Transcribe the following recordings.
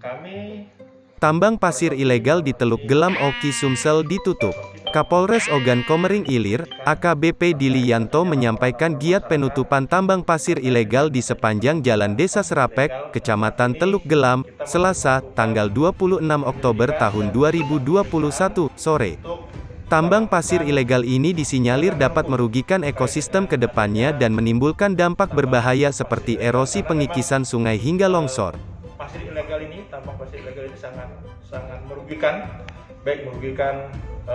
Kami Tambang pasir ilegal di Teluk Gelam Oki Sumsel ditutup. Kapolres Ogan Komering Ilir, AKBP Diliyanto menyampaikan giat penutupan tambang pasir ilegal di sepanjang Jalan Desa Serapek, Kecamatan Teluk Gelam, Selasa, tanggal 26 Oktober tahun 2021, sore. Tambang pasir ilegal ini disinyalir dapat merugikan ekosistem ke depannya dan menimbulkan dampak berbahaya seperti erosi pengikisan sungai hingga longsor. tambang pasir ilegal ini sangat merugikan, baik merugikan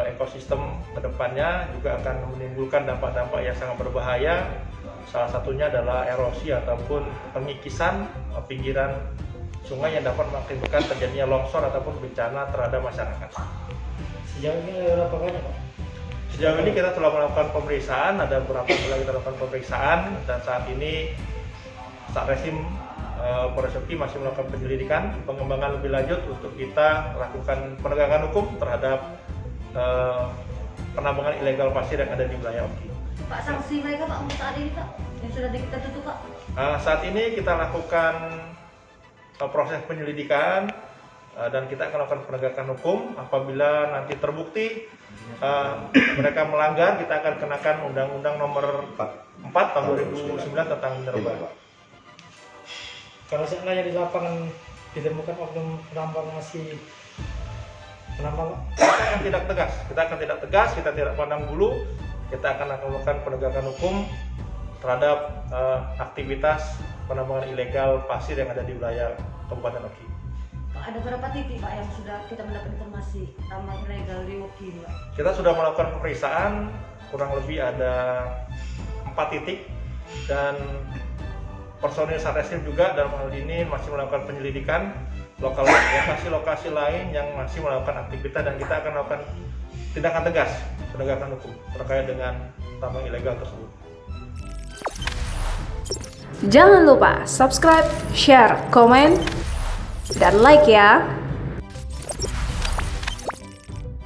ekosistem kedepannya, juga akan menimbulkan dampak-dampak yang sangat berbahaya. Salah satunya adalah erosi ataupun pengikisan pinggiran sungai yang dapat mengakibatkan terjadinya longsor ataupun bencana terhadap masyarakat. Sejauh ini berapa banyak, Pak? Sejauh ini kita telah melakukan pemeriksaan, ada beberapa kali kita lakukan pemeriksaan, dan saat ini Satreskrim Polres Oki masih melakukan penyelidikan, pengembangan lebih lanjut untuk kita lakukan penegakan hukum terhadap penambangan ilegal pasir yang ada di wilayah Oki. Pak, sanksi mereka Pak untuk saat ini Pak, yang sudah kita tutup Pak? Saat ini kita lakukan proses penyelidikan dan kita akan lakukan penegakan hukum. Apabila nanti terbukti mereka melanggar, kita akan kenakan Undang-Undang Nomor 4 Tahun 2009 tentang mineral. Kalau seandainya di lapangan ditemukan oknum penambang masih menambang, kita akan tidak tegas, kita tidak pandang bulu, kita akan melakukan penegakan hukum terhadap aktivitas penambangan ilegal pasir yang ada di wilayah Kabupaten Oki. Pak, ada berapa titik Pak yang sudah kita mendapat informasi tambang ilegal di Oki Pak? Kita sudah melakukan pemeriksaan, kurang lebih ada 4 titik, dan personil Satreskrim juga dalam hal ini masih melakukan penyelidikan lokasi-lokasi lain yang masih melakukan aktivitas, dan kita akan melakukan tindakan tegas penegakan hukum terkait dengan tambang ilegal tersebut. Jangan lupa subscribe, share, komen, dan like ya.